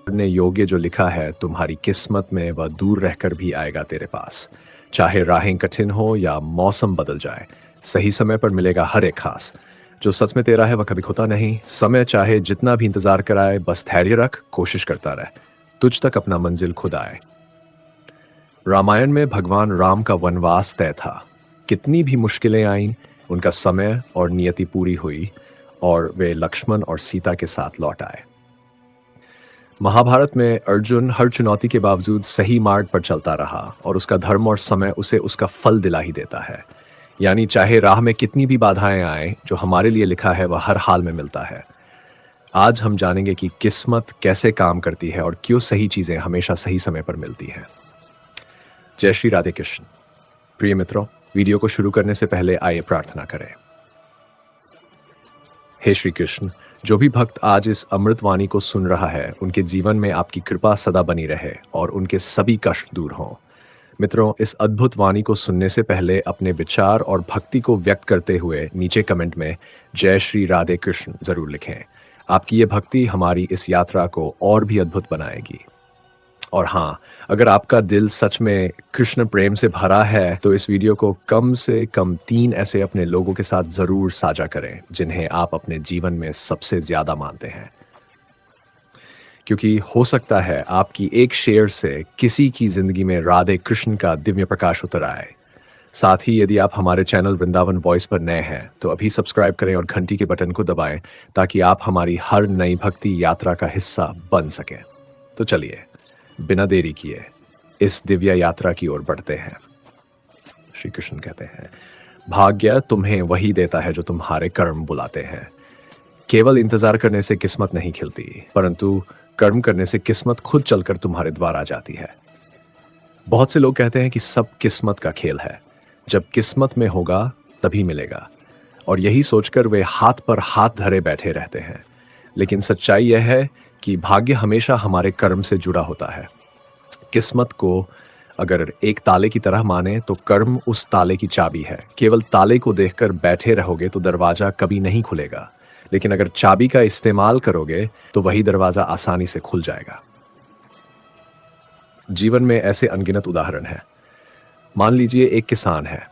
ने योग्य जो लिखा है तुम्हारी किस्मत में वह दूर रहकर भी आएगा तेरे पास। चाहे राहें कठिन हो या मौसम बदल जाए, सही समय पर मिलेगा हर एक खास। जो सच में तेरा है वह कभी खोता नहीं। समय चाहे जितना भी इंतजार कराए, बस धैर्य रख, कोशिश करता रह, तुझ तक अपना मंजिल खुद आए। रामायण में भगवान राम का वनवास तय था। कितनी भी मुश्किलें आईं, उनका समय और नियति पूरी हुई और वे लक्ष्मण और सीता के साथ लौट आए। महाभारत में अर्जुन हर चुनौती के बावजूद सही मार्ग पर चलता रहा और उसका धर्म और समय उसे उसका फल दिला ही देता है। यानी चाहे राह में कितनी भी बाधाएं आए, जो हमारे लिए लिखा है वह हर हाल में मिलता है। आज हम जानेंगे कि किस्मत कैसे काम करती है और क्यों सही चीजें हमेशा सही समय पर मिलती हैं। जय श्री राधे कृष्ण। प्रिय मित्रों, वीडियो को शुरू करने से पहले आइए प्रार्थना करें। हे श्री कृष्ण, जो भी भक्त आज इस अमृत वाणी को सुन रहा है, उनके जीवन में आपकी कृपा सदा बनी रहे और उनके सभी कष्ट दूर हों। मित्रों, इस अद्भुत वाणी को सुनने से पहले अपने विचार और भक्ति को व्यक्त करते हुए नीचे कमेंट में जय श्री राधे कृष्ण जरूर लिखें। आपकी ये भक्ति हमारी इस यात्रा को और भी अद्भुत बनाएगी। और हाँ, अगर आपका दिल सच में कृष्ण प्रेम से भरा है तो इस वीडियो को कम से कम 3 ऐसे अपने लोगों के साथ जरूर साझा करें जिन्हें आप अपने जीवन में सबसे ज्यादा मानते हैं, क्योंकि हो सकता है आपकी एक शेयर से किसी की जिंदगी में राधे कृष्ण का दिव्य प्रकाश उतर आए। साथ ही यदि आप हमारे चैनल वृंदावन वॉइस पर नए हैं तो अभी सब्सक्राइब करें और घंटी के बटन को दबाएं ताकि आप हमारी हर नई भक्ति यात्रा का हिस्सा बन सकें। तो चलिए बिना देरी किए इस दिव्य यात्रा की ओर बढ़ते हैं। श्री कृष्ण कहते हैं, भाग्य तुम्हें वही देता है जो तुम्हारे कर्म बुलाते हैं। केवल इंतजार करने से किस्मत नहीं खिलती, परंतु कर्म करने से किस्मत खुद चलकर तुम्हारे द्वार आ जाती है। बहुत से लोग कहते हैं कि सब किस्मत का खेल है, जब किस्मत में होगा तभी मिलेगा, और यही सोचकर वे हाथ पर हाथ धरे बैठे रहते हैं। लेकिन सच्चाई यह है कि भाग्य हमेशा हमारे कर्म से जुड़ा होता है। किस्मत को अगर एक ताले की तरह माने तो कर्म उस ताले की चाबी है। केवल ताले को देखकर बैठे रहोगे तो दरवाजा कभी नहीं खुलेगा, लेकिन अगर चाबी का इस्तेमाल करोगे तो वही दरवाजा आसानी से खुल जाएगा। जीवन में ऐसे अनगिनत उदाहरण हैं। मान लीजिए एक किसान है,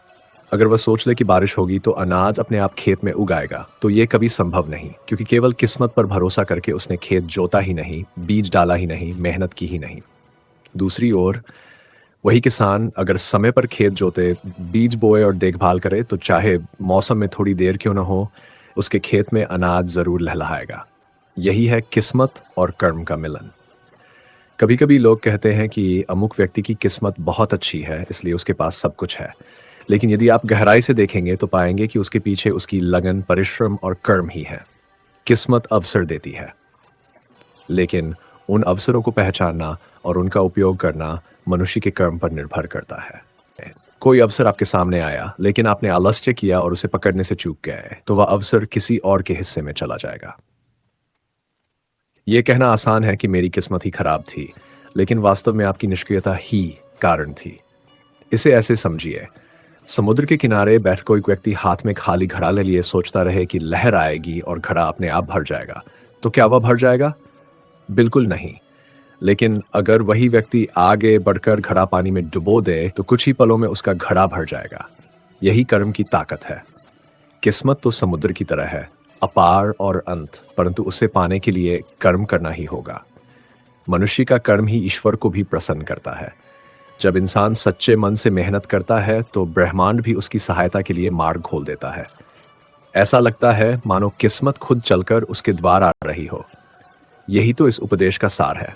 अगर वह सोच ले कि बारिश होगी तो अनाज अपने आप खेत में उगाएगा, तो यह कभी संभव नहीं, क्योंकि केवल किस्मत पर भरोसा करके उसने खेत जोता ही नहीं, बीज डाला ही नहीं, मेहनत की ही नहीं। दूसरी ओर वही किसान अगर समय पर खेत जोते, बीज बोए और देखभाल करे तो चाहे मौसम में थोड़ी देर क्यों ना हो, उसके खेत में अनाज जरूर लहलहाएगा। यही है किस्मत और कर्म का मिलन। कभी कभी लोग कहते हैं कि अमुक व्यक्ति की किस्मत बहुत अच्छी है इसलिए उसके पास सब कुछ है, लेकिन यदि आप गहराई से देखेंगे तो पाएंगे कि उसके पीछे उसकी लगन, परिश्रम और कर्म ही है। किस्मत अवसर देती है, लेकिन उन अवसरों को पहचानना और उनका उपयोग करना मनुष्य के कर्म पर निर्भर करता है। कोई अवसर आपके सामने आया लेकिन आपने आलस्य किया और उसे पकड़ने से चूक गए, तो वह अवसर किसी और के हिस्से में चला जाएगा। यह कहना आसान है कि मेरी किस्मत ही खराब थी, लेकिन वास्तव में आपकी निष्क्रियता ही कारण थी। इसे ऐसे समझिए, समुद्र के किनारे बैठ कोई व्यक्ति हाथ में खाली घड़ा ले लिए सोचता रहे कि लहर आएगी और घड़ा अपने आप भर जाएगा, तो क्या वह भर जाएगा? बिल्कुल नहीं। लेकिन अगर वही व्यक्ति आगे बढ़कर घड़ा पानी में डुबो दे तो कुछ ही पलों में उसका घड़ा भर जाएगा। यही कर्म की ताकत है। किस्मत तो समुद्र की तरह है, अपार और अंत, परंतु उसे पाने के लिए कर्म करना ही होगा। मनुष्य का कर्म ही ईश्वर को भी प्रसन्न करता है। जब इंसान सच्चे मन से मेहनत करता है तो ब्रह्मांड भी उसकी सहायता के लिए मार्ग खोल देता है। ऐसा लगता है मानो किस्मत खुद चलकर उसके द्वार आ रही हो। यही तो इस उपदेश का सार है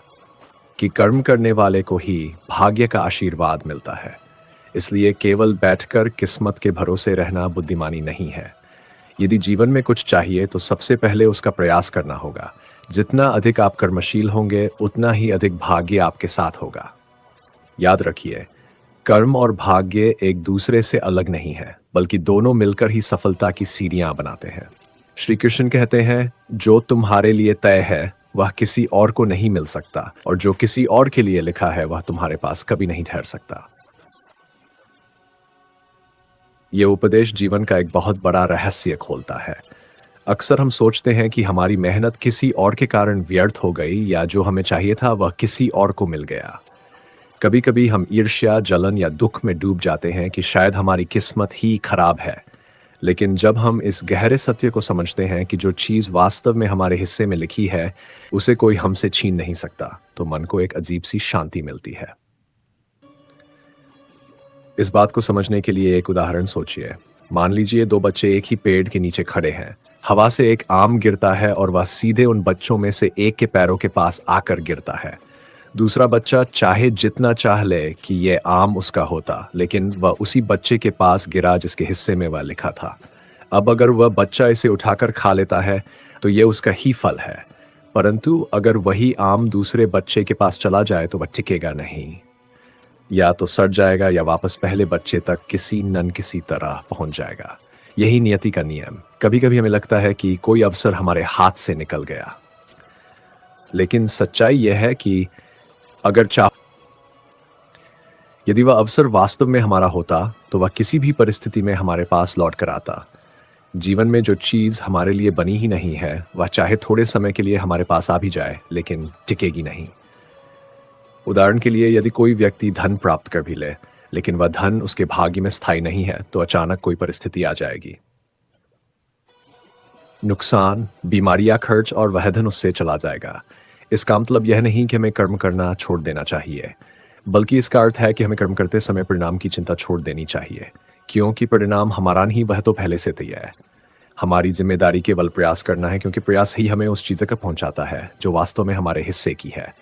कि कर्म करने वाले को ही भाग्य का आशीर्वाद मिलता है। इसलिए केवल बैठकर किस्मत के भरोसे रहना बुद्धिमानी नहीं है। यदि जीवन में कुछ चाहिए तो सबसे पहले उसका प्रयास करना होगा। जितना अधिक आप कर्मशील होंगे उतना ही अधिक भाग्य आपके साथ होगा। याद रखिए, कर्म और भाग्य एक दूसरे से अलग नहीं है, बल्कि दोनों मिलकर ही सफलता की सीढ़ियां बनाते हैं। श्री कृष्ण कहते हैं, जो तुम्हारे लिए तय है वह किसी और को नहीं मिल सकता, और जो किसी और के लिए लिखा है वह तुम्हारे पास कभी नहीं ठहर सकता। यह उपदेश जीवन का एक बहुत बड़ा रहस्य खोलता है। अक्सर हम सोचते हैं कि हमारी मेहनत किसी और के कारण व्यर्थ हो गई या जो हमें चाहिए था वह किसी और को मिल गया। कभी कभी हम ईर्ष्या, जलन या दुख में डूब जाते हैं कि शायद हमारी किस्मत ही खराब है। लेकिन जब हम इस गहरे सत्य को समझते हैं कि जो चीज़ वास्तव में हमारे हिस्से में लिखी है, उसे कोई हमसे छीन नहीं सकता, तो मन को एक अजीब सी शांति मिलती है। इस बात को समझने के लिए एक उदाहरण सोचिए। मान लीजिए दो बच्चे एक ही पेड़ के नीचे खड़े हैं। हवा से एक आम गिरता है और वह सीधे उन बच्चों में से एक के पैरों के पास आकर गिरता है। दूसरा बच्चा चाहे जितना चाह ले कि यह आम उसका होता, लेकिन वह उसी बच्चे के पास गिरा जिसके हिस्से में वह लिखा था। अब अगर वह बच्चा इसे उठाकर खा लेता है तो यह उसका ही फल है, परंतु अगर वही आम दूसरे बच्चे के पास चला जाए तो वह टिकेगा नहीं। या तो सड़ जाएगा या वापस पहले बच्चे तक किसी न किसी तरह पहुंच जाएगा। यही नियति का नियम। कभी कभी हमें लगता है कि कोई अवसर हमारे हाथ से निकल गया, लेकिन सच्चाई यह है कि अगर चाह यदि वह अवसर वास्तव में हमारा होता तो वह किसी भी परिस्थिति में हमारे पास लौट कर आता। जीवन में जो चीज हमारे लिए बनी ही नहीं है, वह चाहे थोड़े समय के लिए हमारे पास आ भी जाए, लेकिन टिकेगी नहीं। उदाहरण के लिए, यदि कोई व्यक्ति धन प्राप्त कर भी ले, लेकिन वह धन उसके भाग्य में स्थायी नहीं है, तो अचानक कोई परिस्थिति आ जाएगी। नुकसान, बीमारी या खर्च, और वह धन उससे चला जाएगा। इसका मतलब यह नहीं कि हमें कर्म करना छोड़ देना चाहिए, बल्कि इसका अर्थ है कि हमें कर्म करते समय परिणाम की चिंता छोड़ देनी चाहिए, क्योंकि परिणाम हमारा नहीं, वह तो पहले से तय है। हमारी जिम्मेदारी केवल प्रयास करना है, क्योंकि प्रयास ही हमें उस चीज़ तक पहुंचाता है जो वास्तव में हमारे हिस्से की है।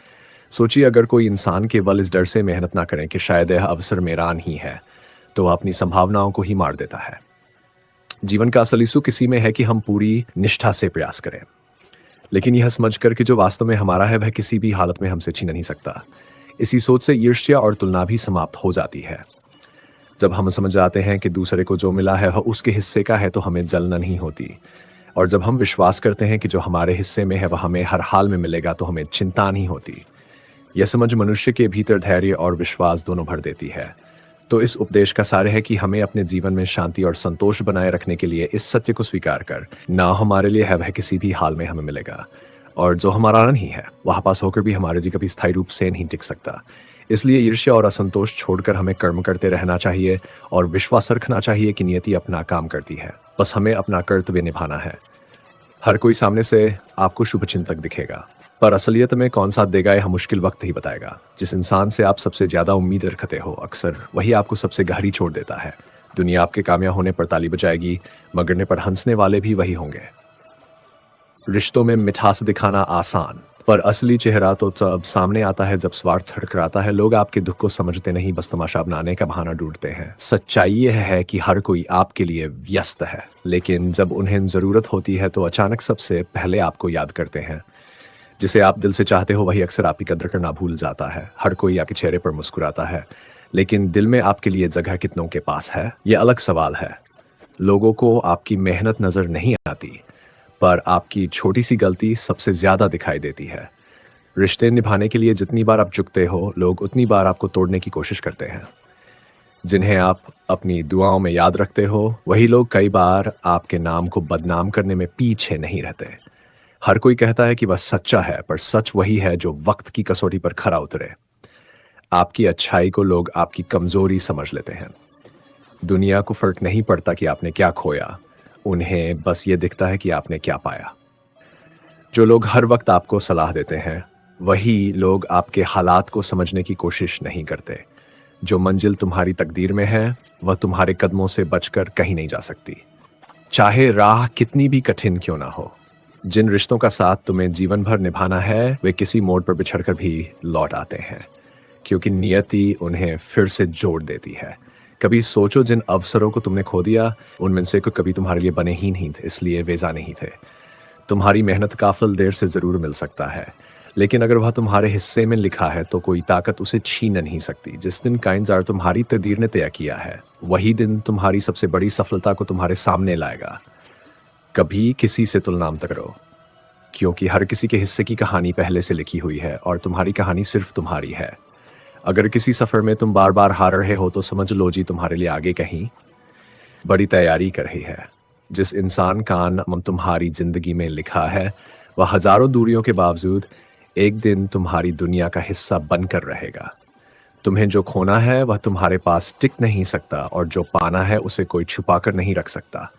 सोचिए, अगर कोई इंसान केवल इस डर से मेहनत ना करें कि शायद यह अवसर मेरा नहीं है, तो वह अपनी संभावनाओं को ही मार देता है। जीवन का असली सुख इसी में है कि हम पूरी निष्ठा से प्रयास करें, लेकिन यह समझकर कि जो वास्तव में हमारा है वह किसी भी हालत में हमसे छीन नहीं सकता। इसी सोच से ईर्ष्या और तुलना भी समाप्त हो जाती है। जब हम समझ जाते हैं कि दूसरे को जो मिला है वह उसके हिस्से का है, तो हमें जलन नहीं होती। और जब हम विश्वास करते हैं कि जो हमारे हिस्से में है वह हमें हर हाल में मिलेगा, तो हमें चिंता नहीं होती। यह समझ मनुष्य के भीतर धैर्य और विश्वास दोनों भर देती है। तो इस उपदेश का सार है कि हमें अपने जीवन में शांति और संतोष बनाए रखने के लिए इस सत्य को स्वीकार कर, ना हमारे लिए है वह किसी भी हाल में हमें मिलेगा, और जो हमारा नहीं है वह पास होकर भी हमारे जी कभी स्थायी रूप से नहीं टिक सकता। इसलिए ईर्ष्या और असंतोष छोड़कर हमें कर्म करते रहना चाहिए और विश्वास रखना चाहिए कि नियति अपना काम करती है। बस हमें अपना कर्तव्य निभाना है। हर कोई सामने से आपको शुभचिंतक दिखेगा, पर असलियत में कौन साथ देगा यह मुश्किल वक्त ही बताएगा। जिस इंसान से आप सबसे ज्यादा उम्मीद रखते हो, अक्सर वही आपको सबसे गहरी छोड़ देता है। दुनिया आपके कामयाब होने पर ताली बजाएगी, मगर गिरने पर हंसने वाले भी वही होंगे। रिश्तों में मिठास दिखाना आसान, पर असली चेहरा तो तब सामने आता है जब स्वार्थ थड़थड़ाता है। लोग आपके दुख को समझते नहीं, बस तमाशा बनाने का बहाना ढूंढते हैं। सच्चाई यह है कि हर कोई आपके लिए व्यस्त है, लेकिन जब उन्हें जरूरत होती है तो अचानक सबसे पहले आपको याद करते हैं। जिसे आप दिल से चाहते हो वही अक्सर आपकी कदर करना भूल जाता है। हर कोई आपके चेहरे पर मुस्कुराता है, लेकिन दिल में आपके लिए जगह कितनों के पास है, यह अलग सवाल है। लोगों को आपकी मेहनत नजर नहीं आती, पर आपकी छोटी सी गलती सबसे ज्यादा दिखाई देती है। रिश्ते निभाने के लिए जितनी बार आप झुकते हो, लोग उतनी बार आपको तोड़ने की कोशिश करते हैं। जिन्हें आप अपनी दुआओं में याद रखते हो, वही लोग कई बार आपके नाम को बदनाम करने में पीछे नहीं रहते। हर कोई कहता है कि वह सच्चा है, पर सच वही है जो वक्त की कसौटी पर खरा उतरे। आपकी अच्छाई को लोग आपकी कमजोरी समझ लेते हैं। दुनिया को फर्क नहीं पड़ता कि आपने क्या खोया, उन्हें बस ये दिखता है कि आपने क्या पाया। जो लोग हर वक्त आपको सलाह देते हैं, वही लोग आपके हालात को समझने की कोशिश नहीं करते। जो मंजिल तुम्हारी तकदीर में है, वह तुम्हारे कदमों से बचकर कहीं नहीं जा सकती, चाहे राह कितनी भी कठिन क्यों ना हो। जिन रिश्तों का साथ तुम्हें जीवन भर निभाना है, वे किसी मोड़ पर बिछड़कर भी लौट आते हैं, क्योंकि नियति उन्हें फिर से जोड़ देती है। कभी सोचो, जिन अवसरों को तुमने खो दिया, उनमें से कोई कभी तुम्हारे लिए बने ही नहीं थे, इसलिए वेजा नहीं थे। तुम्हारी मेहनत का फल देर से जरूर मिल सकता है, लेकिन अगर वह तुम्हारे हिस्से में लिखा है तो कोई ताकत उसे छीन नहीं सकती। जिस दिन का इंतजार तुम्हारी तकदीर ने तय किया है, वही दिन तुम्हारी सबसे बड़ी सफलता को तुम्हारे सामने लाएगा। कभी किसी से तुलना मत करो, क्योंकि हर किसी के हिस्से की कहानी पहले से लिखी हुई है और तुम्हारी कहानी सिर्फ तुम्हारी है। अगर किसी सफर में तुम बार बार हार रहे हो, तो समझ लो जी तुम्हारे लिए आगे कहीं बड़ी तैयारी कर रही है। जिस इंसान का नाम तुम्हारी जिंदगी में लिखा है, वह हजारों दूरियों के बावजूद एक दिन तुम्हारी दुनिया का हिस्सा बनकर रहेगा। तुम्हें जो खोना है वह तुम्हारे पास टिक नहीं सकता, और जो पाना है उसे कोई छुपा कर नहीं रख सकता।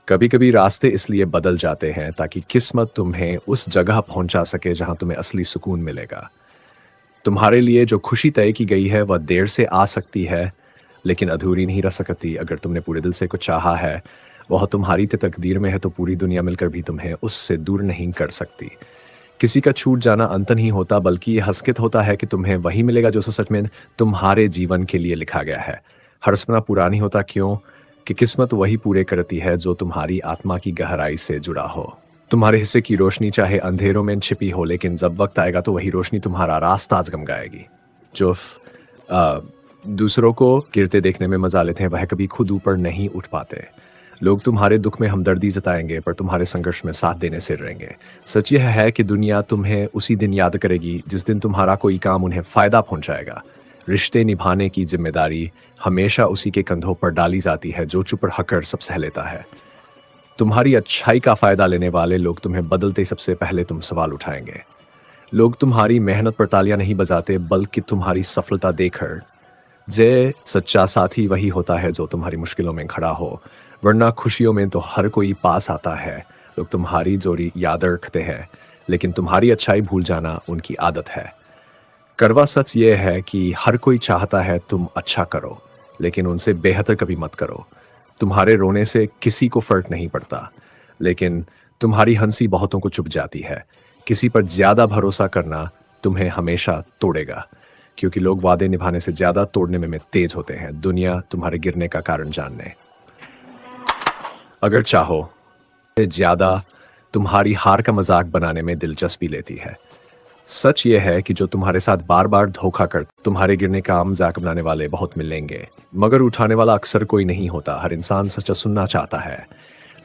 कभी कभी रास्ते इसलिए बदल जाते हैं ताकि किस्मत तुम्हें उस जगह पहुंचा सके जहां तुम्हें असली सुकून मिलेगा। तुम्हारे लिए जो खुशी तय की गई है वह देर से आ सकती है, लेकिन अधूरी नहीं रह सकती। अगर तुमने पूरे दिल से कुछ चाहा है, वह तुम्हारी तकदीर में है, तो पूरी दुनिया मिलकर भी तुम्हें उससे दूर नहीं कर सकती। किसी का छूट जाना अंत नहीं होता, बल्कि ये हस्कित होता है कि तुम्हें वही मिलेगा जो सच में तुम्हारे जीवन के लिए लिखा गया है। हर सपना पूरा नहीं होता, क्यों कि किस्मत वही पूरे करती है जो तुम्हारी आत्मा की गहराई से जुड़ा हो। तुम्हारे हिस्से की रोशनी चाहे अंधेरों में छिपी हो, लेकिन जब वक्त आएगा तो वही रोशनी तुम्हारा रास्ता जगमगाएगी। जो दूसरों को गिरते देखने में मजा लेते हैं, वह कभी खुद ऊपर नहीं उठ पाते। लोग तुम्हारे दुख में हमदर्दी जताएंगे, पर तुम्हारे संघर्ष में साथ देने से रहेंगे। सच यह है कि दुनिया तुम्हें उसी दिन याद करेगी जिस दिन तुम्हारा कोई काम उन्हें फायदा पहुंचाएगा। रिश्ते निभाने की जिम्मेदारी हमेशा उसी के कंधों पर डाली जाती है जो चुप रहकर सब सह लेता है। तुम्हारी अच्छाई का फायदा लेने वाले लोग तुम्हें बदलते सबसे पहले तुम सवाल उठाएंगे। लोग तुम्हारी मेहनत पर तालियां नहीं बजाते, बल्कि तुम्हारी सफलता देखकर। जे सच्चा साथी वही होता है जो तुम्हारी मुश्किलों में खड़ा हो, वरना खुशियों में तो हर कोई पास आता है। लोग तुम्हारी जोरी याद रखते हैं, लेकिन तुम्हारी अच्छाई भूल जाना उनकी आदत है। कड़वा सच ये है कि हर कोई चाहता है तुम अच्छा करो, लेकिन उनसे बेहतर कभी मत करो। तुम्हारे रोने से किसी को फर्क नहीं पड़ता, लेकिन तुम्हारी हंसी बहुतों को चुभ जाती है। किसी पर ज्यादा भरोसा करना तुम्हें हमेशा तोड़ेगा, क्योंकि लोग वादे निभाने से ज्यादा तोड़ने में तेज होते हैं। दुनिया तुम्हारे गिरने का कारण जानने अगर चाहो ज्यादा तुम्हारी हार का मजाक बनाने में दिलचस्पी लेती है। सच ये है कि जो तुम्हारे साथ बार बार धोखा कर तुम्हारे गिरने का मजाक बनाने वाले बहुत मिलेंगे, मगर उठाने वाला अक्सर कोई नहीं होता। हर इंसान सच सुनना चाहता है,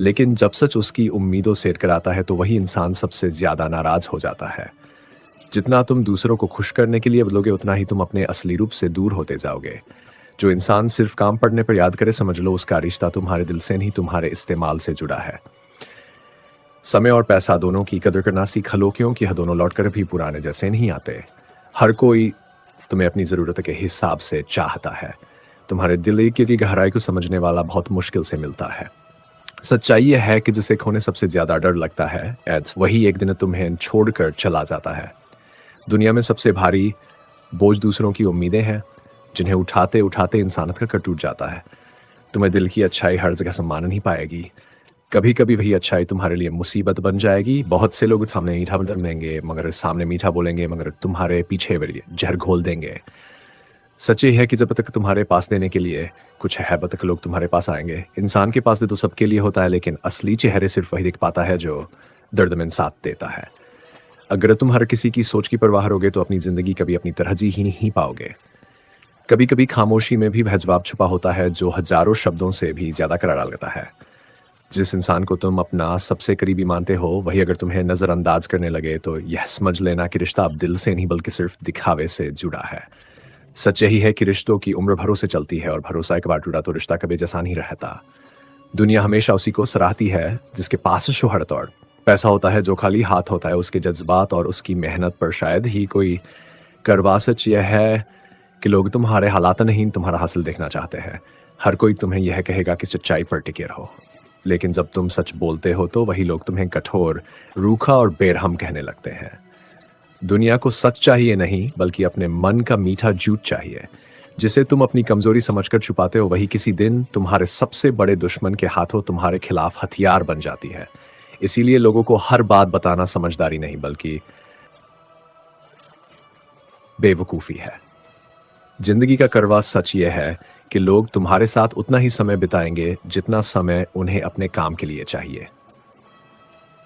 लेकिन जब सच उसकी उम्मीदों से कर आता है तो वही इंसान सबसे ज्यादा नाराज हो जाता है। जितना तुम दूसरों को खुश करने के लिए बदलोगे, उतना ही तुम अपने असली रूप से दूर होते जाओगे। जो इंसान सिर्फ काम पढ़ने पर याद करे, समझ लो उसका रिश्ता तुम्हारे दिल से नहीं तुम्हारे इस्तेमाल से जुड़ा है। समय और पैसा दोनों की कदर करना सीख लो, क्योंकि दोनों लौटकर भी पुराने जैसे नहीं आते। हर कोई तुम्हें अपनी जरूरत के हिसाब से चाहता है। तुम्हारे दिल की गहराई को समझने वाला बहुत मुश्किल से मिलता है। सच्चाई यह है कि जिसे खोने सबसे ज्यादा डर लगता है, वही एक दिन तुम्हें छोड़कर चला जाता है। दुनिया में सबसे भारी बोझ दूसरों की उम्मीदें हैं, जिन्हें उठाते उठाते इंसानियत का कर टूट जाता है। तुम्हें दिल की अच्छाई हर जगह सम्मान नहीं पाएगी। कभी कभी वही अच्छाई तुम्हारे लिए मुसीबत बन जाएगी। बहुत से लोग सामने मीठा बोलेंगे, मगर सामने मीठा बोलेंगे, मगर तुम्हारे पीछे जहर घोल देंगे। सच ये है कि जब तक तुम्हारे पास देने के लिए कुछ है, तब तक लोग तुम्हारे पास आएंगे। इंसान के पास तो सबके लिए होता है, लेकिन असली चेहरे सिर्फ वही दिख पाता है जो दर्द में साथ देता है। अगर तुम हर किसी की सोच की परवाह करोगे तो अपनी जिंदगी कभी अपनी तरह जी ही नहीं पाओगे। कभी कभी खामोशी में भी वह जवाब छुपा होता है जो हजारों शब्दों से भी ज्यादा करारा लगता है। जिस इंसान को तुम अपना सबसे करीबी मानते हो, वही अगर तुम्हें नजरअंदाज करने लगे तो यह समझ लेना कि रिश्ता अब दिल से नहीं बल्कि सिर्फ दिखावे से जुड़ा है। सच यही है कि रिश्तों की उम्र भरोसे चलती है, और भरोसा एक बार टूटा तो रिश्ता कभी जैसा नहीं रहता। दुनिया हमेशा उसी को सराहती है जिसके पास शोहरत और पैसा होता है। जो खाली हाथ होता है, उसके जज्बात और उसकी मेहनत पर शायद ही कोई करवा। सच यह है कि लोग तुम्हारे हालात नहीं, तुम्हारा हासिल देखना चाहते हैं। हर कोई तुम्हें यह कहेगा कि सच्चाई पर टिके रहो, लेकिन जब तुम सच बोलते हो तो वही लोग तुम्हें कठोर, रूखा और बेरहम कहने लगते हैं। दुनिया को सच चाहिए नहीं, बल्कि अपने मन का मीठा झूठ चाहिए। जिसे तुम अपनी कमजोरी समझकर छुपाते हो, वही किसी दिन तुम्हारे सबसे बड़े दुश्मन के हाथों तुम्हारे खिलाफ हथियार बन जाती है। इसीलिए लोगों को हर बात बताना समझदारी नहीं, बल्कि बेवकूफी है। जिंदगी का कड़वा सच यह है कि लोग तुम्हारे साथ उतना ही समय बिताएंगे जितना समय उन्हें अपने काम के लिए चाहिए।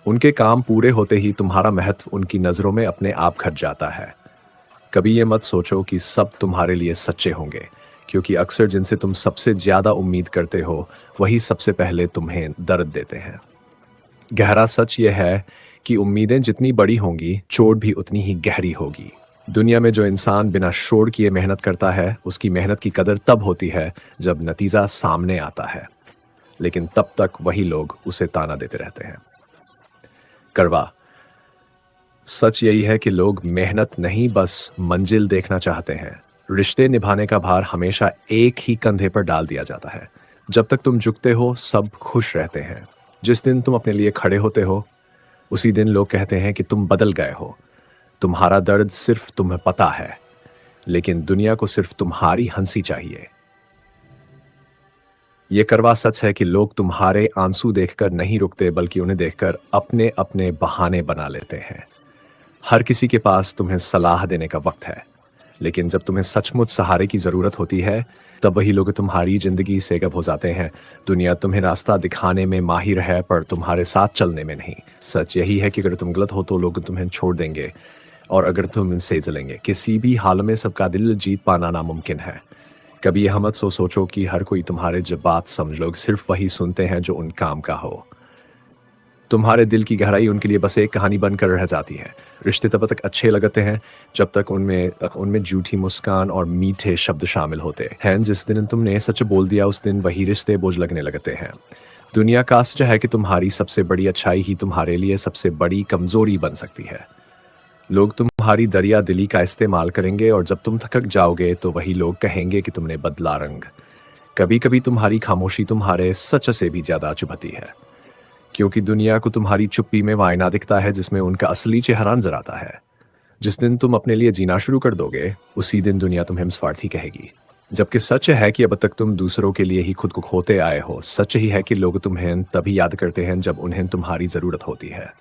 उनके काम पूरे होते ही तुम्हारा महत्व उनकी नजरों में अपने आप घट जाता है। कभी ये मत सोचो कि सब तुम्हारे लिए सच्चे होंगे, क्योंकि अक्सर जिनसे तुम सबसे ज्यादा उम्मीद करते हो, वही सबसे पहले तुम्हें दर्द देते हैं। गहरा सच यह है कि उम्मीदें जितनी बड़ी होंगी, चोट भी उतनी ही गहरी होगी। दुनिया में जो इंसान बिना शोर किए मेहनत करता है, उसकी मेहनत की कदर तब होती है जब नतीजा सामने आता है। लेकिन तब तक वही लोग उसे ताना देते रहते हैं। कड़वा सच यही है कि लोग मेहनत नहीं, बस मंजिल देखना चाहते हैं। रिश्ते निभाने का भार हमेशा एक ही कंधे पर डाल दिया जाता है। जब तक तुम झुकते हो, सब खुश रहते हैं। जिस दिन तुम अपने लिए खड़े होते हो, उसी दिन लोग कहते हैं कि तुम बदल गए हो। तुम्हारा दर्द सिर्फ तुम्हें पता है, लेकिन दुनिया को सिर्फ तुम्हारी हंसी चाहिए। ये करवा सच है कि लोग तुम्हारे आंसू देखकर नहीं रुकते, बल्कि उन्हें देखकर अपने अपने बहाने बना लेते हैं। हर किसी के पास तुम्हें सलाह देने का वक्त है, लेकिन जब तुम्हें सचमुच सहारे की जरूरत होती है, तब वही लोग तुम्हारी जिंदगी से गब हो जाते हैं। दुनिया तुम्हें रास्ता दिखाने में माहिर है, पर तुम्हारे साथ चलने में नहीं। सच यही है कि अगर तुम गलत हो तो लोग तुम्हें छोड़ देंगे, और अगर तुम इनसे जलेंगे। किसी भी हाल में सबका दिल जीत पाना नामुमकिन है। कभी यह मत सोचो कि हर कोई तुम्हारे जज्बात समझ। लोग सिर्फ वही सुनते हैं जो उन काम का हो। तुम्हारे दिल की गहराई उनके लिए बस एक कहानी बनकर रह जाती है। रिश्ते तब तक अच्छे लगते हैं जब तक उनमें झूठी मुस्कान और मीठे शब्द शामिल होते हैं। जिस दिन तुमने सच बोल दिया, उस दिन वही रिश्ते बोझ लगने लगते हैं। दुनिया का सच है कि तुम्हारी सबसे बड़ी अच्छाई ही तुम्हारे लिए सबसे बड़ी कमजोरी बन सकती है। लोग तुम्हारी दरिया दिली का इस्तेमाल करेंगे, और जब तुम थक जाओगे तो वही लोग कहेंगे कि तुमने बदला रंग। कभी कभी तुम्हारी खामोशी तुम्हारे सच से भी ज्यादा चुभती है, क्योंकि दुनिया को तुम्हारी चुप्पी में वो आईना दिखता है जिसमें उनका असली चेहरा नजर आता है। जिस दिन तुम अपने लिए जीना शुरू कर दोगे, उसी दिन दुनिया तुम्हें स्वार्थी कहेगी। जबकि सच है कि अब तक तुम दूसरों के लिए ही खुद को खोते आए हो। सच ही है कि लोग तुम्हें तभी याद करते हैं जब उन्हें तुम्हारी जरूरत होती है,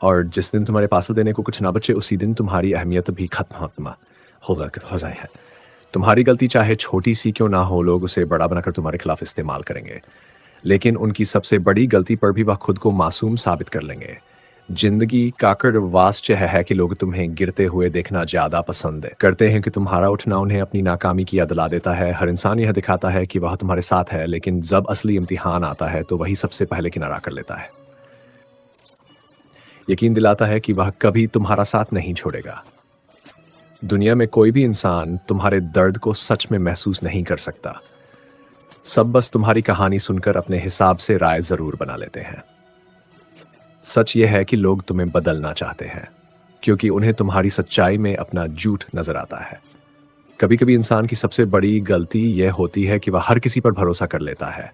और जिस दिन तुम्हारे पास देने को कुछ ना बचे, उसी दिन तुम्हारी अहमियत भी खत्म हो जाए है। तुम्हारी गलती चाहे छोटी सी क्यों ना हो, लोग उसे बड़ा बनाकर तुम्हारे खिलाफ इस्तेमाल करेंगे, लेकिन उनकी सबसे बड़ी गलती पर भी वह खुद को मासूम साबित कर लेंगे। जिंदगी का वास्तव है कि लोग तुम्हें गिरते हुए देखना ज्यादा पसंद करते हैं कि तुम्हारा उठना उन्हें अपनी नाकामी की याद दिला देता है। हर इंसान यह दिखाता है कि वह तुम्हारे साथ है, लेकिन जब असली इम्तिहान आता है तो वही सबसे पहले किनारा कर लेता है। यकीन दिलाता है कि वह कभी तुम्हारा साथ नहीं छोड़ेगा। दुनिया में कोई भी इंसान तुम्हारे दर्द को सच में महसूस नहीं कर सकता। सब बस तुम्हारी कहानी सुनकर अपने हिसाब से राय जरूर बना लेते हैं। सच यह है कि लोग तुम्हें बदलना चाहते हैं, क्योंकि उन्हें तुम्हारी सच्चाई में अपना झूठ नजर आता है। कभी कभी इंसान की सबसे बड़ी गलती यह होती है कि वह हर किसी पर भरोसा कर लेता है,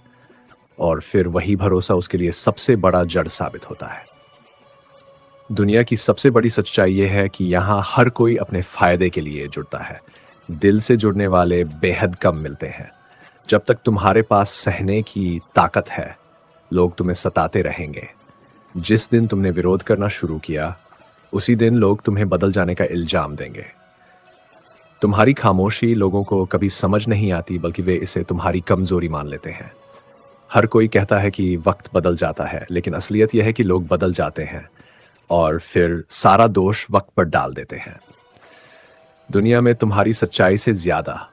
और फिर वही भरोसा उसके लिए सबसे बड़ा जड़ साबित होता है। दुनिया की सबसे बड़ी सच्चाई यह है कि यहाँ हर कोई अपने फायदे के लिए जुड़ता है। दिल से जुड़ने वाले बेहद कम मिलते हैं। जब तक तुम्हारे पास सहने की ताकत है, लोग तुम्हें सताते रहेंगे। जिस दिन तुमने विरोध करना शुरू किया, उसी दिन लोग तुम्हें बदल जाने का इल्जाम देंगे। तुम्हारी खामोशी लोगों को कभी समझ नहीं आती, बल्कि वे इसे तुम्हारी कमजोरी मान लेते हैं। हर कोई कहता है कि वक्त बदल जाता है, लेकिन असलियत यह है कि लोग बदल जाते हैं और फिर सारा दोष वक्त पर डाल देते हैं। दुनिया में तुम्हारी सच्चाई से ज्यादा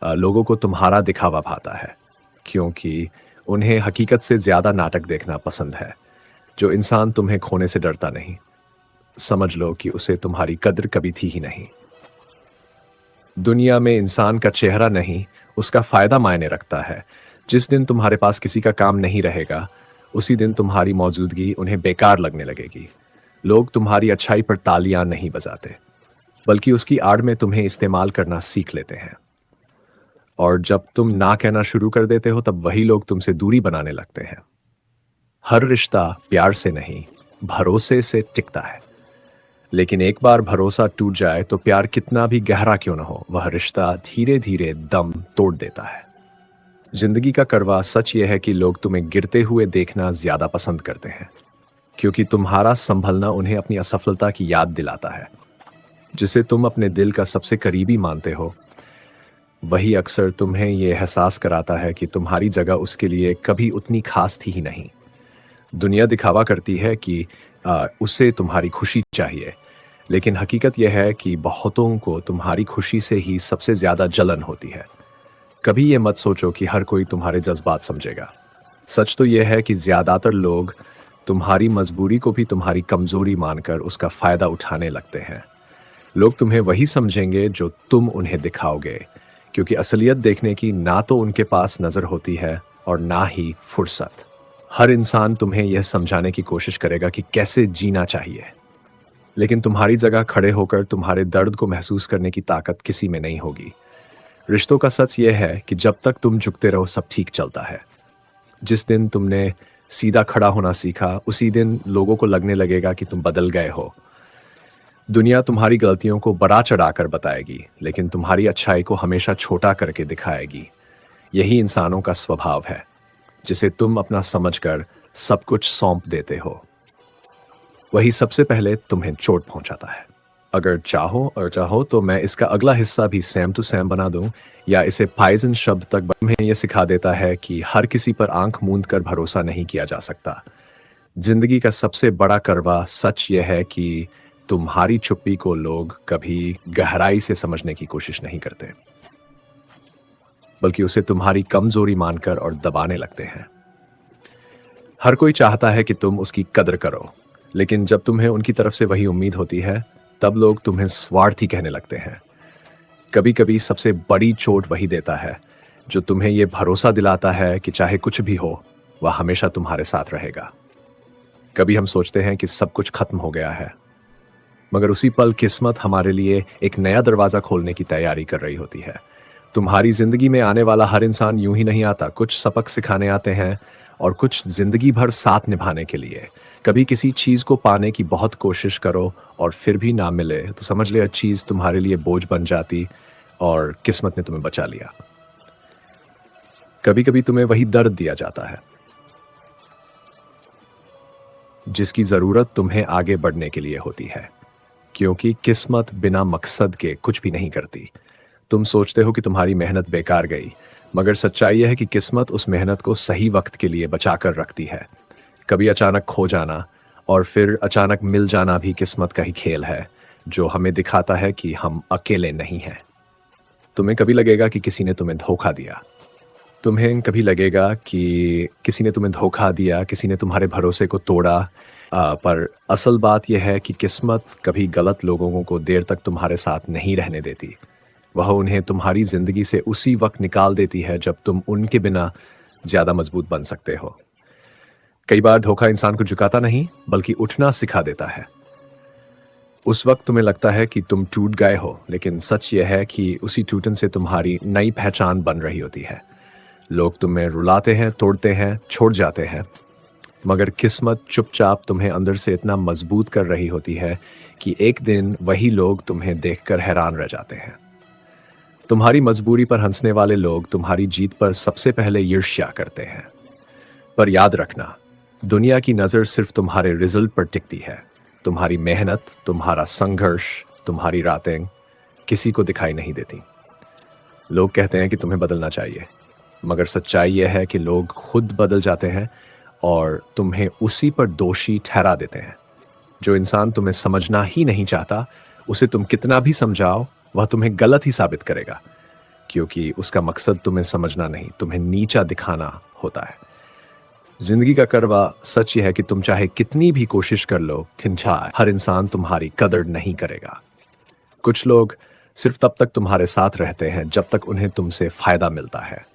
लोगों को तुम्हारा दिखावा भाता है, क्योंकि उन्हें हकीकत से ज्यादा नाटक देखना पसंद है। जो इंसान तुम्हें खोने से डरता नहीं, समझ लो कि उसे तुम्हारी कद्र कभी थी ही नहीं। दुनिया में इंसान का चेहरा नहीं, उसका फायदा मायने रखता है। जिस दिन तुम्हारे पास किसी का काम नहीं रहेगा, उसी दिन तुम्हारी मौजूदगी उन्हें बेकार लगने लगेगी। लोग तुम्हारी अच्छाई पर तालियां नहीं बजाते, बल्कि उसकी आड़ में तुम्हें इस्तेमाल करना सीख लेते हैं। और जब तुम ना कहना शुरू कर देते हो, तब वही लोग तुमसे दूरी बनाने लगते हैं। हर रिश्ता प्यार से नहीं, भरोसे से टिकता है, लेकिन एक बार भरोसा टूट जाए तो प्यार कितना भी गहरा क्यों न हो, वह रिश्ता धीरे धीरे दम तोड़ देता है। जिंदगी का कड़वा सच यह है कि लोग तुम्हें गिरते हुए देखना ज्यादा पसंद करते हैं, क्योंकि तुम्हारा संभलना उन्हें अपनी असफलता की याद दिलाता है। जिसे तुम अपने दिल का सबसे करीबी मानते हो, वही अक्सर तुम्हें यह एहसास कराता है कि तुम्हारी जगह उसके लिए कभी उतनी खास थी ही नहीं। दुनिया दिखावा करती है कि उसे तुम्हारी खुशी चाहिए, लेकिन हकीकत यह है कि बहुतों को तुम्हारी खुशी से ही सबसे ज्यादा जलन होती है। कभी ये मत सोचो कि हर कोई तुम्हारे जज्बात समझेगा। सच तो यह है कि ज्यादातर लोग तुम्हारी मजबूरी को भी तुम्हारी कमजोरी मानकर उसका फायदा उठाने लगते हैं। लोग तुम्हें वही समझेंगे जो तुम उन्हें दिखाओगे, क्योंकि असलियत देखने की ना तो उनके पास नजर होती है और ना ही फुर्सत। हर इंसान तुम्हें यह समझाने की कोशिश करेगा कि कैसे जीना चाहिए, लेकिन तुम्हारी जगह खड़े होकर तुम्हारे दर्द को महसूस करने की ताकत किसी में नहीं होगी। रिश्तों का सच यह है कि जब तक तुम झुकते रहो सब ठीक चलता है। जिस दिन तुमने सीधा खड़ा होना सीखा, उसी दिन लोगों को लगने लगेगा कि तुम बदल गए हो। दुनिया तुम्हारी गलतियों को बड़ा चढ़ाकर बताएगी, लेकिन तुम्हारी अच्छाई को हमेशा छोटा करके दिखाएगी। यही इंसानों का स्वभाव है, जिसे तुम अपना समझकर सब कुछ सौंप देते हो। वही सबसे पहले तुम्हें चोट पहुंचाता है। अगर चाहो तो मैं इसका अगला हिस्सा भी सेम टू सेम बना दूं, या इसे पाइजन शब्द तक तुम्हें यह सिखा देता है कि हर किसी पर आंख मूंद कर भरोसा नहीं किया जा सकता। जिंदगी का सबसे बड़ा कड़वा सच यह है कि तुम्हारी चुप्पी को लोग कभी गहराई से समझने की कोशिश नहीं करते, बल्कि उसे तुम्हारी कमजोरी मानकर और दबाने लगते हैं। हर कोई चाहता है कि तुम उसकी कदर करो, लेकिन जब तुम्हें उनकी तरफ से वही उम्मीद होती है, तब लोग तुम्हें स्वार्थी कहने लगते हैं। कभी कभी सबसे बड़ी चोट वही देता है जो तुम्हें यह भरोसा दिलाता है कि चाहे कुछ भी हो, वह हमेशा तुम्हारे साथ रहेगा। कभी हम सोचते हैं कि सब कुछ खत्म हो गया है, मगर उसी पल किस्मत हमारे लिए एक नया दरवाजा खोलने की तैयारी कर रही होती है। तुम्हारी जिंदगी में आने वाला हर इंसान यूं ही नहीं आता। कुछ सबक सिखाने आते हैं और कुछ जिंदगी भर साथ निभाने के लिए। कभी किसी चीज को पाने की बहुत कोशिश करो और फिर भी ना मिले तो समझ ले चीज तुम्हारे लिए बोझ बन जाती और किस्मत ने तुम्हें बचा लिया। कभी कभी तुम्हें वही दर्द दिया जाता है जिसकी जरूरत तुम्हें आगे बढ़ने के लिए होती है, क्योंकि किस्मत बिना मकसद के कुछ भी नहीं करती। तुम सोचते हो कि तुम्हारी मेहनत बेकार गई, मगर सच्चाई यह है कि किस्मत उस मेहनत को सही वक्त के लिए बचा कर रखती है। कभी अचानक खो जाना और फिर अचानक मिल जाना भी किस्मत का ही खेल है, जो हमें दिखाता है कि हम अकेले नहीं हैं। तुम्हें कभी लगेगा कि किसी ने तुम्हें धोखा दिया, किसी ने तुम्हारे भरोसे को तोड़ा, पर असल बात यह है कि किस्मत कभी गलत लोगों को देर तक तुम्हारे साथ नहीं रहने देती। वह उन्हें तुम्हारी जिंदगी से उसी वक्त निकाल देती है जब तुम उनके बिना ज्यादा मजबूत बन सकते हो। कई बार धोखा इंसान को झुकाता नहीं, बल्कि उठना सिखा देता है। उस वक्त तुम्हें लगता है कि तुम टूट गए हो, लेकिन सच यह है कि उसी टूटन से तुम्हारी नई पहचान बन रही होती है। लोग तुम्हें रुलाते हैं, तोड़ते हैं, छोड़ जाते हैं, मगर किस्मत चुपचाप तुम्हें अंदर से इतना मजबूत कर रही होती है कि एक दिन वही लोग तुम्हें देखकर हैरान रह जाते हैं। तुम्हारी मजबूरी पर हंसने वाले लोग तुम्हारी जीत पर सबसे पहले ईर्ष्या करते हैं। पर याद रखना, दुनिया की नजर सिर्फ तुम्हारे रिजल्ट पर टिकती है। तुम्हारी मेहनत, तुम्हारा संघर्ष, तुम्हारी रातें किसी को दिखाई नहीं देती। लोग कहते हैं कि तुम्हें बदलना चाहिए, मगर सच्चाई यह है कि लोग खुद बदल जाते हैं और तुम्हें उसी पर दोषी ठहरा देते हैं। जो इंसान तुम्हें समझना ही नहीं चाहता, उसे तुम कितना भी समझाओ, वह तुम्हें गलत ही साबित करेगा, क्योंकि उसका मकसद तुम्हें समझना नहीं, तुम्हें नीचा दिखाना होता है। जिंदगी का कड़वा सच यह है कि तुम चाहे कितनी भी कोशिश कर लो, हर इंसान तुम्हारी कदर नहीं करेगा। कुछ लोग सिर्फ तब तक तुम्हारे साथ रहते हैं जब तक उन्हें तुमसे फायदा मिलता है।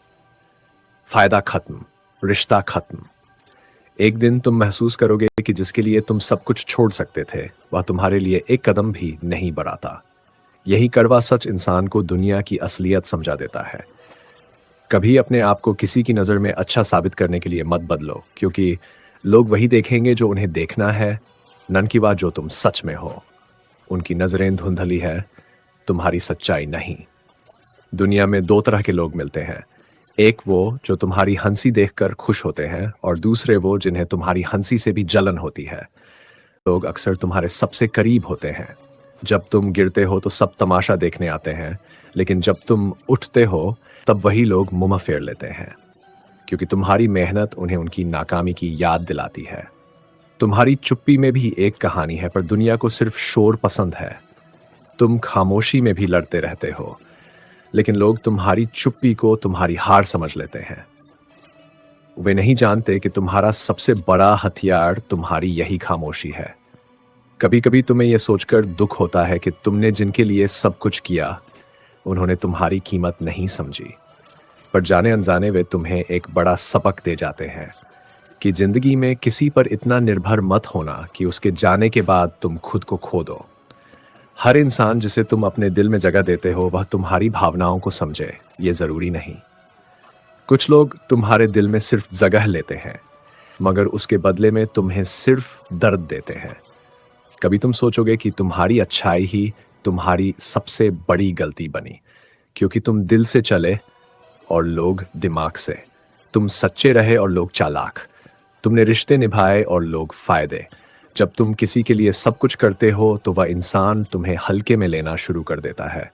फायदा खत्म, रिश्ता खत्म। एक दिन तुम महसूस करोगे कि जिसके लिए तुम सब कुछ छोड़ सकते थे, वह तुम्हारे लिए एक कदम भी नहीं बढ़ाता। यही कड़वा सच इंसान को दुनिया की असलियत समझा देता है। कभी अपने आप को किसी की नज़र में अच्छा साबित करने के लिए मत बदलो, क्योंकि लोग वही देखेंगे जो उन्हें देखना है, नन की बात जो तुम सच में हो। उनकी नजरें धुंधली है, तुम्हारी सच्चाई नहीं। दुनिया में दो तरह के लोग मिलते हैं, एक वो जो तुम्हारी हंसी देखकर खुश होते हैं और दूसरे वो जिन्हें तुम्हारी हंसी से भी जलन होती है। लोग अक्सर तुम्हारे सबसे करीब होते हैं। जब तुम गिरते हो तो सब तमाशा देखने आते हैं, लेकिन जब तुम उठते हो तब वही लोग मुंह फेर लेते हैं, क्योंकि तुम्हारी मेहनत उन्हें उनकी नाकामी की याद दिलाती है। तुम्हारी चुप्पी में भी एक कहानी है, पर दुनिया को सिर्फ शोर पसंद है। तुम खामोशी में भी लड़ते रहते हो, लेकिन लोग तुम्हारी चुप्पी को तुम्हारी हार समझ लेते हैं। वे नहीं जानते कि तुम्हारा सबसे बड़ा हथियार तुम्हारी यही खामोशी है। कभी कभी तुम्हें यह सोचकर दुख होता है कि तुमने जिनके लिए सब कुछ किया, उन्होंने तुम्हारी कीमत नहीं समझी। पर जाने अनजाने वे तुम्हें एक बड़ा सबक दे जाते हैं कि जिंदगी में किसी पर इतना निर्भर मत होना कि उसके जाने के बाद तुम खुद को खो दो। हर इंसान जिसे तुम अपने दिल में जगह देते हो वह तुम्हारी भावनाओं को समझे, ये जरूरी नहीं। कुछ लोग तुम्हारे दिल में सिर्फ जगह लेते हैं, मगर उसके बदले में तुम्हें सिर्फ दर्द देते हैं। कभी तुम सोचोगे कि तुम्हारी अच्छाई ही तुम्हारी सबसे बड़ी गलती बनी, क्योंकि तुम दिल से चले और लोग दिमाग से, तुम सच्चे रहे और लोग चालाक, तुमने रिश्ते निभाए और लोग फायदे। जब तुम किसी के लिए सब कुछ करते हो तो वह इंसान तुम्हें हल्के में लेना शुरू कर देता है।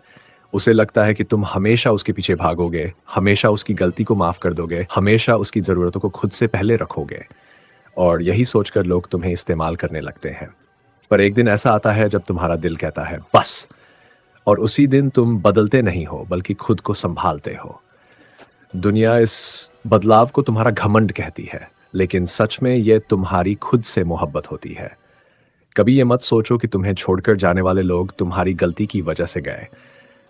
उसे लगता है कि तुम हमेशा उसके पीछे भागोगे, हमेशा उसकी गलती को माफ कर दोगे, हमेशा उसकी ज़रूरतों को खुद से पहले रखोगे, और यही सोचकर लोग तुम्हें इस्तेमाल करने लगते हैं। पर एक दिन ऐसा आता है जब तुम्हारा दिल कहता है बस, और उसी दिन तुम बदलते नहीं हो बल्कि खुद को संभालते हो। दुनिया इस बदलाव को तुम्हारा घमंड कहती है, लेकिन सच में यह तुम्हारी खुद से मोहब्बत होती है। कभी ये मत सोचो कि तुम्हें छोड़कर जाने वाले लोग तुम्हारी गलती की वजह से गए।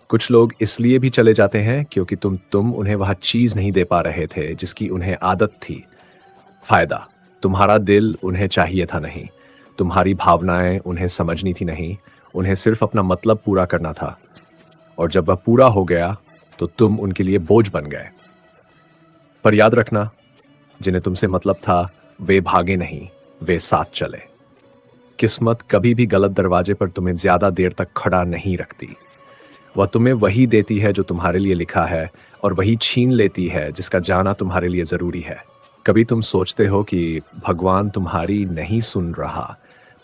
कुछ लोग इसलिए भी चले जाते हैं क्योंकि तुम उन्हें वह चीज नहीं दे पा रहे थे जिसकी उन्हें आदत थी। फायदा, तुम्हारा दिल उन्हें चाहिए था नहीं, तुम्हारी भावनाएं उन्हें समझनी थी नहीं, उन्हें सिर्फ अपना मतलब पूरा करना था। और जब वह पूरा हो गया तो तुम उनके लिए बोझ बन गए। पर याद रखना, जिन्हें तुमसे मतलब था वे भागे नहीं, वे साथ चले। किस्मत कभी भी गलत दरवाजे पर तुम्हें ज्यादा देर तक खड़ा नहीं रखती। वह तुम्हें वही देती है जो तुम्हारे लिए लिखा है, और वही छीन लेती है जिसका जाना तुम्हारे लिए जरूरी है। कभी तुम सोचते हो कि भगवान तुम्हारी नहीं सुन रहा,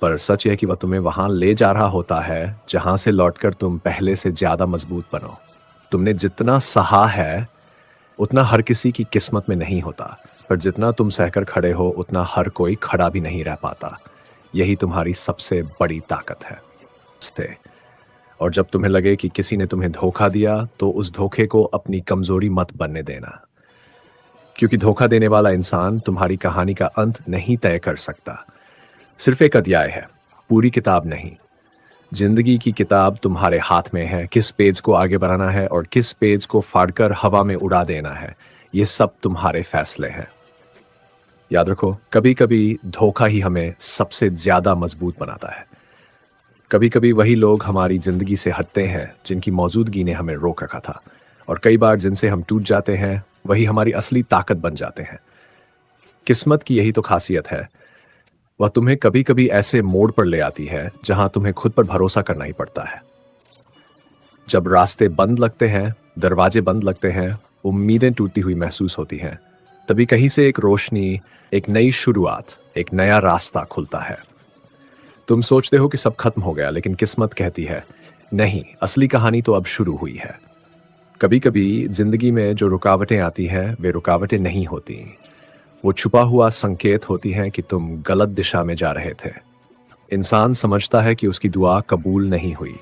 पर सच यह कि वह तुम्हें वहां ले जा रहा होता है जहां से लौटकर तुम पहले से ज्यादा मजबूत बनो। तुमने जितना सहा है उतना हर किसी की किस्मत में नहीं होता, पर जितना तुम सहकर खड़े हो उतना हर कोई खड़ा भी नहीं रह पाता। यही तुम्हारी सबसे बड़ी ताकत है। और जब तुम्हें लगे कि किसी ने तुम्हें धोखा दिया तो उस धोखे को अपनी कमजोरी मत बनने देना, क्योंकि धोखा देने वाला इंसान तुम्हारी कहानी का अंत नहीं तय कर सकता। सिर्फ एक अध्याय है, पूरी किताब नहीं। जिंदगी की किताब तुम्हारे हाथ में है, किस पेज को आगे बढ़ाना है और किस पेज को फाड़कर हवा में उड़ा देना है, ये सब तुम्हारे फैसले हैं। याद रखो, कभी कभी धोखा ही हमें सबसे ज्यादा मजबूत बनाता है। कभी कभी वही लोग हमारी जिंदगी से हटते हैं जिनकी मौजूदगी ने हमें रोक रखा था, और कई बार जिनसे हम टूट जाते हैं वही हमारी असली ताकत बन जाते हैं। किस्मत की यही तो खासियत है, वह तुम्हें कभी कभी ऐसे मोड़ पर ले आती है जहां तुम्हें खुद पर भरोसा करना ही पड़ता है। जब रास्ते बंद लगते हैं, दरवाजे बंद लगते हैं, उम्मीदें टूटी हुई महसूस होती हैं, तभी कहीं से एक रोशनी, एक नई शुरुआत, एक नया रास्ता खुलता है। तुम सोचते हो कि सब खत्म हो गया, लेकिन किस्मत कहती है नहीं, असली कहानी तो अब शुरू हुई है। कभी कभी जिंदगी में जो रुकावटें आती हैं वे रुकावटें नहीं होती, वो छुपा हुआ संकेत होती हैं कि तुम गलत दिशा में जा रहे थे। इंसान समझता है कि उसकी दुआ कबूल नहीं हुई,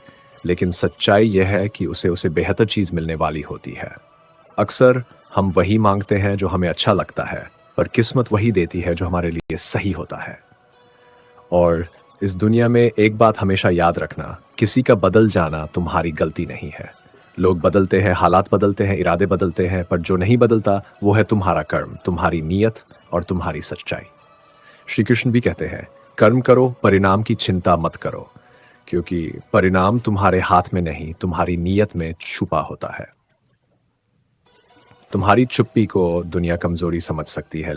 लेकिन सच्चाई यह है कि उसे बेहतर चीज मिलने वाली होती है। अक्सर हम वही मांगते हैं जो हमें अच्छा लगता है, पर किस्मत वही देती है जो हमारे लिए सही होता है। और इस दुनिया में एक बात हमेशा याद रखना, किसी का बदल जाना तुम्हारी गलती नहीं है। लोग बदलते हैं, हालात बदलते हैं, इरादे बदलते हैं, पर जो नहीं बदलता वो है तुम्हारा कर्म, तुम्हारी नीयत और तुम्हारी सच्चाई। श्री कृष्ण भी कहते हैं, कर्म करो, परिणाम की चिंता मत करो, क्योंकि परिणाम तुम्हारे हाथ में नहीं, तुम्हारी नीयत में छुपा होता है। तुम्हारी चुप्पी को दुनिया कमजोरी समझ सकती है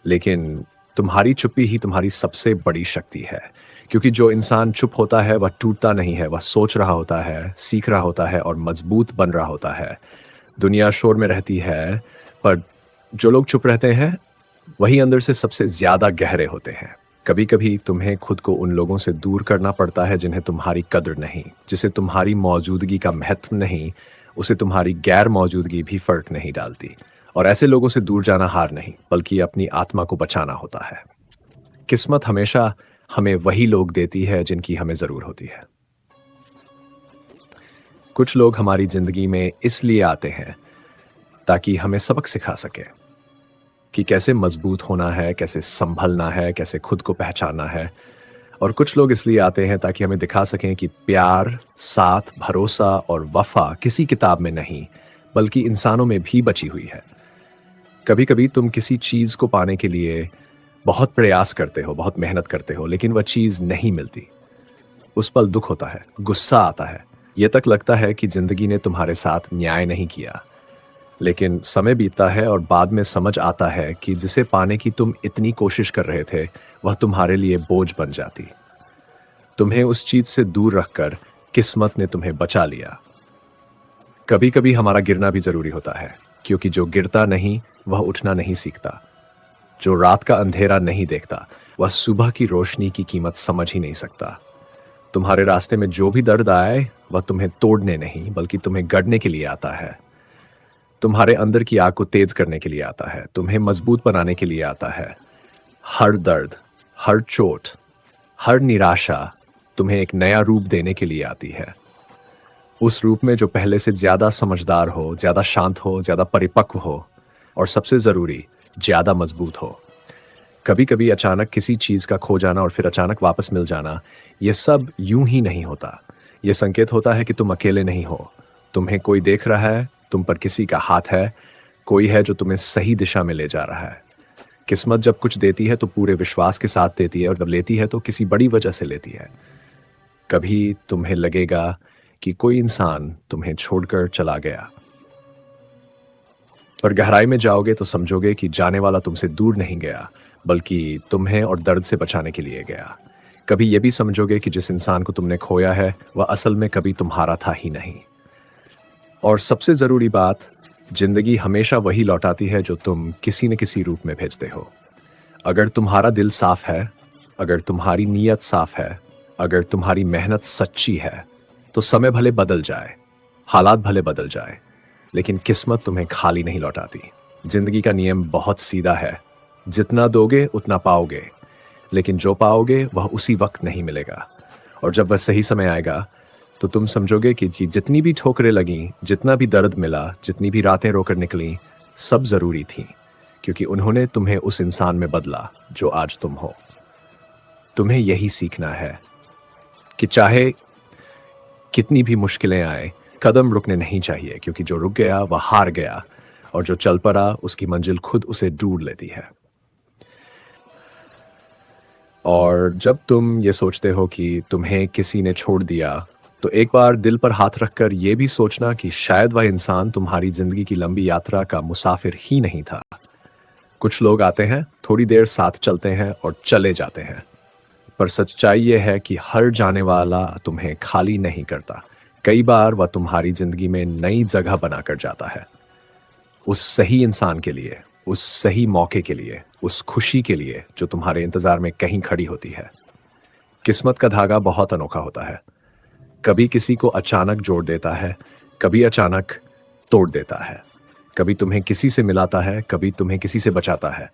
लेकिन तुम्हारी चुप्पी ही तुम्हारी सबसे बड़ी शक्ति है, क्योंकि जो इंसान चुप होता है वह टूटता नहीं है, वह सोच रहा होता है, सीख रहा होता है और मजबूत बन रहा होता है। दुनिया शोर में रहती है, पर जो लोग चुप रहते हैं वही अंदर से सबसे ज्यादा गहरे होते हैं। कभी कभी तुम्हें खुद को उन लोगों से दूर करना पड़ता है जिन्हें तुम्हारी कद्र नहीं, जिसे तुम्हारी मौजूदगी का महत्व नहीं, उसे तुम्हारी गैर मौजूदगी भी फर्क नहीं डालती। और ऐसे लोगों से दूर जाना हार नहीं, बल्कि अपनी आत्मा को बचाना होता है। किस्मत हमेशा हमें वही लोग देती है जिनकी हमें जरूर होती है। कुछ लोग हमारी जिंदगी में इसलिए आते हैं ताकि हमें सबक सिखा सके कि कैसे मजबूत होना है, कैसे संभलना है, कैसे खुद को पहचानना है। और कुछ लोग इसलिए आते हैं ताकि हमें दिखा सकें कि प्यार, साथ, भरोसा और वफा किसी किताब में नहीं, बल्कि इंसानों में भी बची हुई है। कभी कभी तुम किसी चीज को पाने के लिए बहुत प्रयास करते हो, बहुत मेहनत करते हो, लेकिन वह चीज नहीं मिलती। उस पल दुख होता है, गुस्सा आता है, ये तक लगता है कि जिंदगी ने तुम्हारे साथ न्याय नहीं किया। लेकिन समय बीतता है और बाद में समझ आता है कि जिसे पाने की तुम इतनी कोशिश कर रहे थे, वह तुम्हारे लिए बोझ बन जाती। तुम्हें उस चीज से दूर रखकर किस्मत ने तुम्हें बचा लिया। कभी कभी हमारा गिरना भी जरूरी होता है, क्योंकि जो गिरता नहीं वह उठना नहीं सीखता। जो रात का अंधेरा नहीं देखता वह सुबह की रोशनी की कीमत समझ ही नहीं सकता। तुम्हारे रास्ते में जो भी दर्द आए वह तुम्हें तोड़ने नहीं बल्कि तुम्हें गढ़ने के लिए आता है। तुम्हारे अंदर की आग को तेज करने के लिए आता है, तुम्हें मजबूत बनाने के लिए आता है। हर दर्द, हर चोट, हर निराशा तुम्हें एक नया रूप देने के लिए आती है। उस रूप में जो पहले से ज्यादा समझदार हो, ज्यादा शांत हो, ज्यादा परिपक्व हो और सबसे जरूरी ज्यादा मजबूत हो। कभी कभी अचानक किसी चीज का खो जाना और फिर अचानक वापस मिल जाना, यह सब यूं ही नहीं होता। यह संकेत होता है कि तुम अकेले नहीं हो। तुम्हें कोई देख रहा है, तुम पर किसी का हाथ है, कोई है जो तुम्हें सही दिशा में ले जा रहा है। किस्मत जब कुछ देती है तो पूरे विश्वास के साथ देती है, और जब लेती है तो किसी बड़ी वजह से लेती है। कभी तुम्हें लगेगा कि कोई इंसान तुम्हें छोड़कर चला गया, पर गहराई में जाओगे तो समझोगे कि जाने वाला तुमसे दूर नहीं गया, बल्कि तुम्हें और दर्द से बचाने के लिए गया। कभी यह भी समझोगे कि जिस इंसान को तुमने खोया है वह असल में कभी तुम्हारा था ही नहीं। और सबसे जरूरी बात, जिंदगी हमेशा वही लौटाती है जो तुम किसी न किसी रूप में भेजते हो। अगर तुम्हारा दिल साफ है, अगर तुम्हारी नीयत साफ है, अगर तुम्हारी मेहनत सच्ची है, तो समय भले बदल जाए, हालात भले बदल जाए, लेकिन किस्मत तुम्हें खाली नहीं लौटाती। जिंदगी का नियम बहुत सीधा है, जितना दोगे उतना पाओगे, लेकिन जो पाओगे वह उसी वक्त नहीं मिलेगा। और जब वह सही समय आएगा तो तुम समझोगे कि जितनी भी ठोकरें लगी, जितना भी दर्द मिला, जितनी भी रातें रोकर निकली, सब जरूरी थी, क्योंकि उन्होंने तुम्हें उस इंसान में बदला जो आज तुम हो। तुम्हें यही सीखना है कि चाहे कितनी भी मुश्किलें आए, कदम रुकने नहीं चाहिए, क्योंकि जो रुक गया वह हार गया, और जो चल पड़ा उसकी मंजिल खुद उसे ढूंढ लेती है। और जब तुम ये सोचते हो कि तुम्हें किसी ने छोड़ दिया, तो एक बार दिल पर हाथ रखकर यह भी सोचना कि शायद वह इंसान तुम्हारी जिंदगी की लंबी यात्रा का मुसाफिर ही नहीं था। कुछ लोग आते हैं, थोड़ी देर साथ चलते हैं और चले जाते हैं, पर सच्चाई यह है कि हर जाने वाला तुम्हें खाली नहीं करता। कई बार वह तुम्हारी जिंदगी में नई जगह बनाकर जाता है, उस सही इंसान के लिए, उस सही मौके के लिए, उस खुशी के लिए जो तुम्हारे इंतजार में कहीं खड़ी होती है। किस्मत का धागा बहुत अनोखा होता है। कभी किसी को अचानक जोड़ देता है, कभी अचानक तोड़ देता है। कभी तुम्हें किसी से मिलाता है, कभी तुम्हें किसी से बचाता है।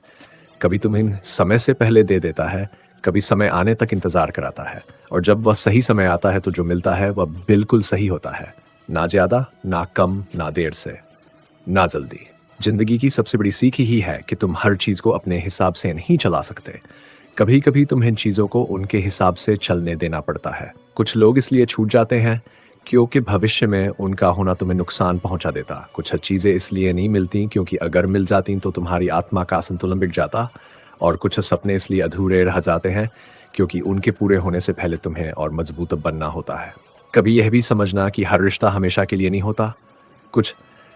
कभी तुम्हें समय से पहले दे देता है, कभी समय आने तक इंतजार कराता है। और जब वह सही समय आता है तो जो मिलता है वह बिल्कुल सही होता है, ना ज्यादा, ना कम, ना देर से, ना जल्दी। जिंदगी की सबसे बड़ी सीख ही है कि तुम हर चीज को अपने हिसाब से नहीं चला सकते। कभी कभी तुम्हें इन चीजों को उनके हिसाब से चलने देना पड़ता है। कुछ लोग इसलिए छूट जाते हैं क्योंकि भविष्य में उनका होना तुम्हें नुकसान पहुंचा देता। कुछ चीजें इसलिए नहीं मिलती क्योंकि अगर मिल जाती तो तुम्हारी आत्मा का संतुलन बिगड़ जाता। और कुछ सपने इसलिए अधूरे रह जाते हैं क्योंकि उनके पूरे होने से पहले तुम्हें और मजबूत बनना होता है। कभी यह भी समझना कि हर रिश्ता हमेशा के लिए नहीं होता। कुछ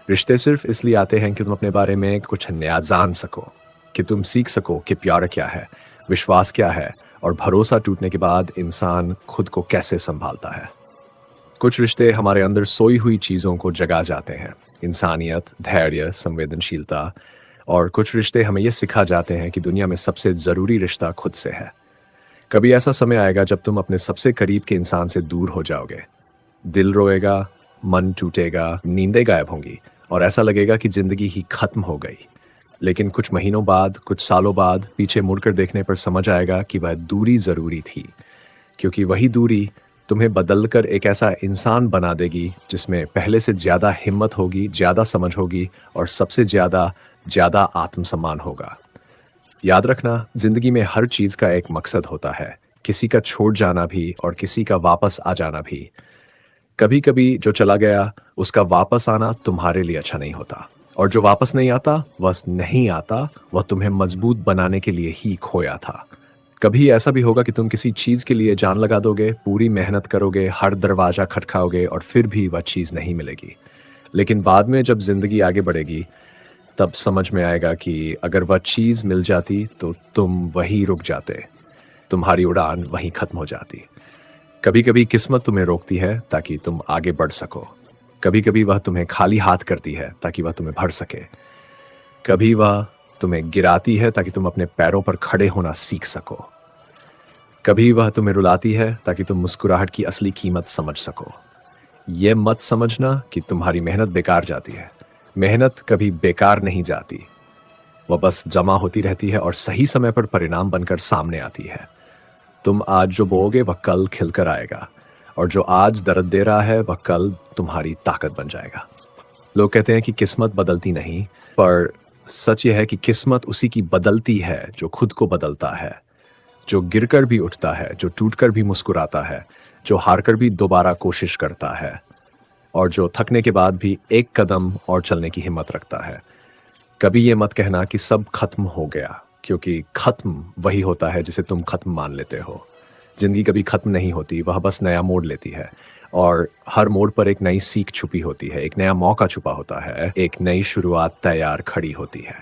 रिश्ते सिर्फ इसलिए आते हैं कि तुम अपने बारे में कुछ नया जान सको, कि तुम सीख सको कि प्यार क्या है, विश्वास क्या है, और भरोसा टूटने के बाद इंसान खुद को कैसे संभालता है। कुछ रिश्ते हमारे अंदर सोई हुई चीज़ों को जगा जाते हैं, इंसानियत, धैर्य, संवेदनशीलता। और कुछ रिश्ते हमें यह सिखा जाते हैं कि दुनिया में सबसे ज़रूरी रिश्ता खुद से है। कभी ऐसा समय आएगा जब तुम अपने सबसे करीब के इंसान से दूर हो जाओगे। दिल रोएगा, मन टूटेगा, नींदें गायब होंगी और ऐसा लगेगा कि ज़िंदगी ही खत्म हो गई। लेकिन कुछ महीनों बाद, कुछ सालों बाद पीछे मुड़कर देखने पर समझ आएगा कि वह दूरी ज़रूरी थी, क्योंकि वही दूरी तुम्हें बदलकर एक ऐसा इंसान बना देगी जिसमें पहले से ज़्यादा हिम्मत होगी, ज़्यादा समझ होगी और सबसे ज़्यादा आत्मसम्मान होगा। याद रखना, जिंदगी में हर चीज़ का एक मकसद होता है, किसी का छोड़ जाना भी और किसी का वापस आ जाना भी। कभी कभी जो चला गया उसका वापस आना तुम्हारे लिए अच्छा नहीं होता, और जो वापस नहीं आता वह नहीं आता, वह तुम्हें मजबूत बनाने के लिए ही खोया था। कभी ऐसा भी होगा कि तुम किसी चीज के लिए जान लगा दोगे, पूरी मेहनत करोगे, हर दरवाजा खटखाओगे और फिर भी वह चीज नहीं मिलेगी। लेकिन बाद में जब जिंदगी आगे बढ़ेगी तब समझ में आएगा कि अगर वह चीज मिल जाती तो तुम वहीं रुक जाते, तुम्हारी उड़ान वहीं खत्म हो जाती। कभी कभी किस्मत तुम्हें रोकती है ताकि तुम आगे बढ़ सको। कभी कभी वह तुम्हें खाली हाथ करती है ताकि वह तुम्हें भर सके। कभी वह तुम्हें गिराती है ताकि तुम अपने पैरों पर खड़े होना सीख सको। कभी वह तुम्हें रुलाती है ताकि तुम मुस्कुराहट की असली कीमत समझ सको। यह मत समझना कि तुम्हारी मेहनत बेकार जाती है। मेहनत कभी बेकार नहीं जाती, वह बस जमा होती रहती है और सही समय पर परिणाम बनकर सामने आती है। तुम आज जो बोओगे वह कल खिलकर आएगा, और जो आज दर्द दे रहा है वह कल तुम्हारी ताकत बन जाएगा। लोग कहते हैं कि किस्मत बदलती नहीं, पर सच यह है कि किस्मत उसी की बदलती है जो खुद को बदलता है, जो गिरकर भी उठता है, जो टूटकर भी मुस्कुराता है, जो हारकर भी दोबारा कोशिश करता है, और जो थकने के बाद भी एक कदम और चलने की हिम्मत रखता है। कभी ये मत कहना कि सब खत्म हो गया, क्योंकि खत्म वही होता है जिसे तुम खत्म मान लेते हो। जिंदगी कभी खत्म नहीं होती, वह बस नया मोड़ लेती है, और हर मोड़ पर एक नई सीख छुपी होती है, एक नया मौका छुपा होता है, एक नई शुरुआत तैयार खड़ी होती है।